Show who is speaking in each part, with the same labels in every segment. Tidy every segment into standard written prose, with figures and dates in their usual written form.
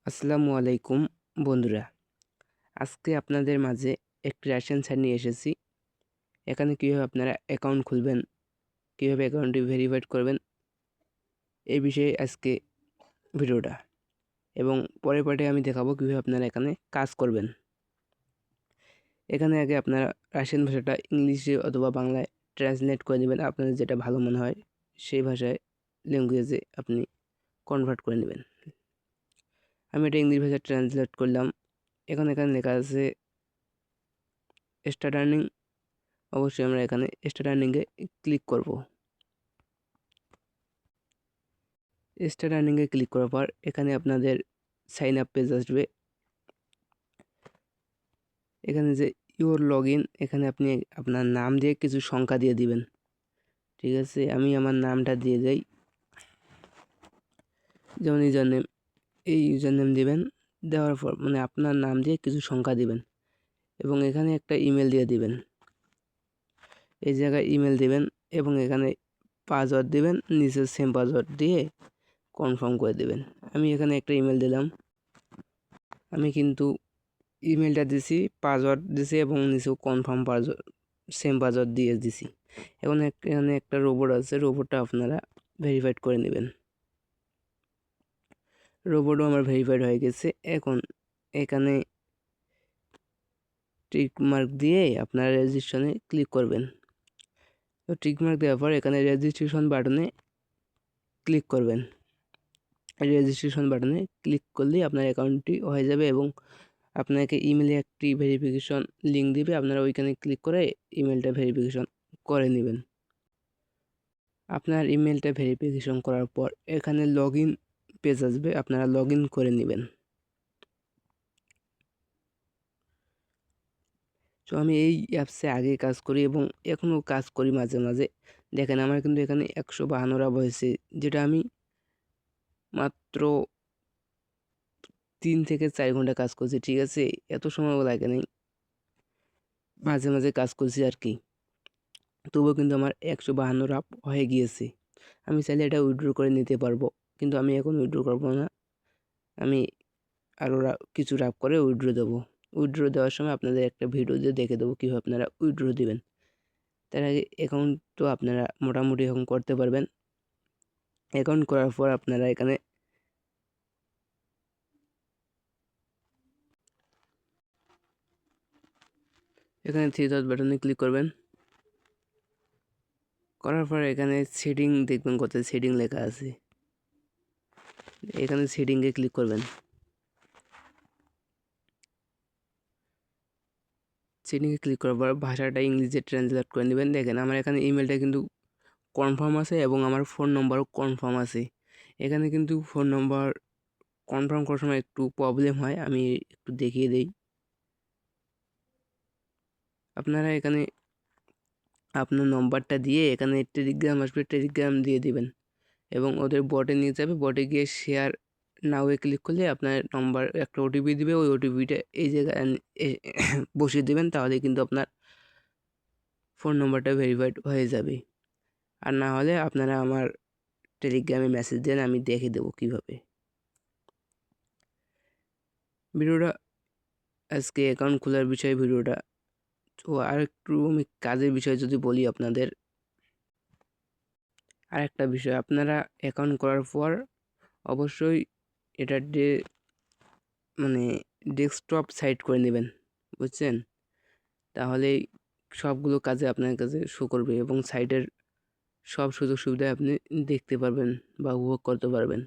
Speaker 1: আসসালামু আলাইকুম বন্ধুরা। আজকে আপনাদের মাঝে একটি রাশিয়ান সাইট নিয়ে এসেছি। এখানে কীভাবে আপনারা অ্যাকাউন্ট খুলবেন, কীভাবে অ্যাকাউন্টটি ভেরিফাইড করবেন, এই বিষয়ে আজকে ভিডিওটা। এবং পরের পার্টে আমি দেখাবো কীভাবে আপনারা এখানে কাজ করবেন। এখানে আগে আপনারা রাশিয়ান ভাষাটা ইংলিশে অথবা বাংলায় ট্রান্সলেট করে নেবেন। আপনাদের যেটা ভালো মনে হয় সেই ভাষায় ল্যাঙ্গুয়েজে আপনি কনভার্ট করে নেবেন। আমি এটা ইংলিশ ভাষায় ট্রান্সলেট করলাম। এখানে লেখা আছে স্টার্ট আর্নিং। অবশ্যই আমরা এখানে স্টার্ট আর্নিংয়ে ক্লিক করব। স্টার্ট আর্নিংয়ে ক্লিক করার পর এখানে আপনাদের সাইন আপ পেজ আসবে। এখানে যে ইউর লগ ইন, এখানে আপনি আপনার নাম দিয়ে কিছু সংখ্যা দিয়ে দিবেন। ঠিক আছে, আমি আমার নামটা দিয়ে যাই, যেমন ইউজার নেম। এই ইউজার নেম দিবেন, দেওয়ার পর মানে আপনার নাম দিয়ে কিছু সংখ্যা দিবেন এবং এখানে একটা ইমেল দিয়ে দিবেন। এই জায়গায় ইমেল দিবেন এবং এখানে পাসওয়ার্ড দিবেন, নিচে সেম পাসওয়ার্ড দিয়ে কনফার্ম করে দেবেন। আমি এখানে একটা ইমেল দিলাম। আমি কিন্তু ইমেলটা দিছি, পাসওয়ার্ড দিছি এবং নিচেও কনফার্ম পাসওয়ার্ড সেম পাসওয়ার্ড দিয়ে দিছি। এখন এখানে একটা রোবট আছে, রোবটটা আপনারা ভেরিফাইড করে নেবেন। রোবটও আমার ভেরিফাইড হয়ে গেছে। এখন এখানে টিক মার্ক দিয়ে আপনারা রেজিস্ট্রেশনে ক্লিক করবেন। তো টিক মার্ক দেওয়ার পর এখানে রেজিস্ট্রেশন বাটনে ক্লিক করবেন। রেজিস্ট্রেশন বাটনে ক্লিক করলেই আপনার অ্যাকাউন্টটি হয়ে যাবে এবং আপনাকে ইমেলে একটি ভেরিফিকেশন লিঙ্ক দিবে। আপনারা ওইখানে ক্লিক করে ইমেলটা ভেরিফিকেশন করে নেবেন। আপনার ইমেলটা ভেরিফিকেশন করার পর এখানে লগ ইন পেজ আসবে, আপনারা লগ ইন করে নেবেন। তো আমি এই অ্যাপসে আগে কাজ করি এবং এখনও কাজ করি মাঝে মাঝে। দেখেন আমার কিন্তু এখানে 152 রাব হয়েছে, যেটা আমি মাত্র 3 থেকে 4 ঘন্টা কাজ করছি। ঠিক আছে, এত সময়ও লাগে নাই, মাঝে মাঝে কাজ করছি আর কি। তবুও কিন্তু আমার 152 রাব হয়ে গিয়েছে। আমি চাইলে এটা উইথড্র করে নিতে পারবো, কিন্তু আমি এখন উইথড্র করবো না। আমি আরও কিছু রাব করে উইথড্র দেবো। উইথড্র দেওয়ার সময় আপনাদের একটা ভিডিও দিয়ে দেখে দেবো কীভাবে আপনারা উইথড্র দেবেন। তার আগে অ্যাকাউন্ট তো আপনারা মোটামুটি এখন করতে পারবেন। অ্যাকাউন্ট করার পর আপনারা এখানে থ্রি ডট বাটনে ক্লিক করবেন। করার পর এখানে সেটিং দেখবেন, কত সেটিং লেখা আছে। এখানে সেটিংয়ে ক্লিক করবেন। সেটিংয়ে ক্লিক করার পর ভাষাটা ইংলিশে ট্রান্সলেট করে নেবেন। দেখেন আমার এখানে ইমেলটা কিন্তু কনফার্ম আছে এবং আমার ফোন নম্বরও কনফার্ম আছে। এখানে কিন্তু ফোন নম্বর কনফার্ম করার সময় একটু প্রবলেম হয়, আমি একটু দেখিয়ে দেই। আপনারা এখানে আপনার নম্বরটা দিয়ে এখানে টেলিগ্রাম আসবে, টেলিগ্রাম দিয়ে দিবেন এবং ওদের বটে নিয়ে যাবে। বটে গিয়ে শেয়ার নাওয়ে ক্লিক করলে আপনার নম্বর একটা ওটিপি দিবে। ওই ওটিপিটা এই জায়গায় বসিয়ে দেবেন, তাহলে কিন্তু আপনার ফোন নম্বরটা ভেরিফাইড হয়ে যাবে। আর না হলে আপনারা আমার টেলিগ্রামে মেসেজ দেন, আমি দেখে দেবো কীভাবে। ভিডিওটা আজকে অ্যাকাউন্ট খোলার বিষয়ে ভিডিওটা। তো আর একটু আমি কাজের বিষয়ে যদি বলি আপনাদের, আর একটা বিষয়, আপনারা অ্যাকাউন্ট করার পর অবশ্যই এটা মানে ডেস্কটপ সাইট করে নেবেন, বুঝছেন? তাহলেই সবগুলো কাজে আপনার কাছে শো করবে এবং সাইটের সব সুযোগ সুবিধা আপনি দেখতে পারবেন বা উপভোগ করতে পারবেন।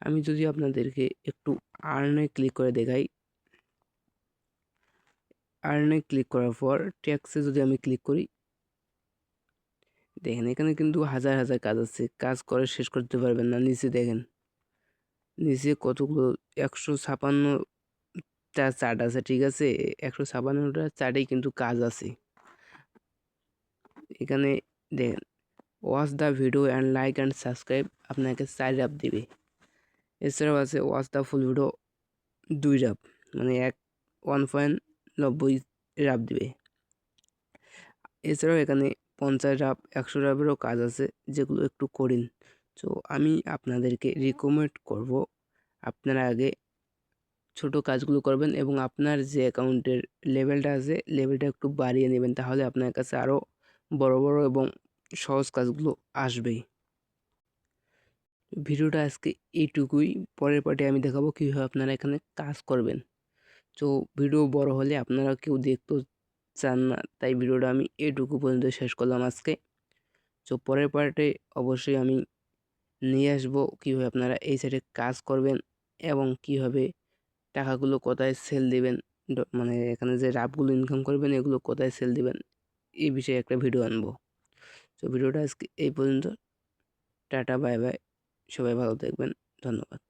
Speaker 1: আমি যদি আপনাদেরকে একটু আর্নে ক্লিক করে দেখাই, আর্নে ক্লিক করার পর ট্যাক্সে যদি আমি ক্লিক করি, দেখেন এখানে কিন্তু হাজার হাজার কাজ আছে, কাজ করে শেষ করতে পারবেন না। নিচে দেখেন, নিচে কতগুলো 156টা চার্ট আছে। ঠিক আছে, 156টা চার্টেই কিন্তু কাজ আছে। এখানে দেখেন, watch the video and like and subscribe, আপনাকে 4 রাব দিবে। এছাড়াও আছে ওয়াচ দ্য ফুল ভিডিও 2 রাব, মানে 1.90 রাব দিবে। এছাড়াও এখানে 50 রাব, 100 রাবেরও কাজ আছে, যেগুলো একটু কঠিন। তো আমি আপনাদেরকে রিকমেন্ড করব আপনারা আগে ছোট কাজগুলো করবেন এবং আপনার যে অ্যাকাউন্টের লেভেলটা আছে লেভেলটা একটু বাড়িয়ে নেবেন, তাহলে আপনার কাছে আরও বড় বড় এবং সহজ কাজগুলো আসবেই। ভিডিওটা আজকে এইটুকুই। পরের পার্টে আমি দেখাবো কীভাবে আপনারা এখানে কাজ করবেন। তো ভিডিও বড় হলে আপনারা কেউ দেখতেও চান না, তাই ভিডিওটা আমি এইটুকু পর্যন্ত শেষ করলাম আজকে। তো পরের পার্টে অবশ্যই আমি নিয়ে আসবো কীভাবে আপনারা এই সাইডে কাজ করবেন এবং কীভাবে টাকাগুলো কোথায় সেল দিবেন, মানে এখানে যে রাফগুলো ইনকাম করবেন এগুলো কোথায় সেল দিবেন, এই বিষয়ে একটা ভিডিও আনবো। তো ভিডিওটা আজকে এই পর্যন্ত। টাটা, বাই বাই, সবাই ভালো থাকবেন, ধন্যবাদ।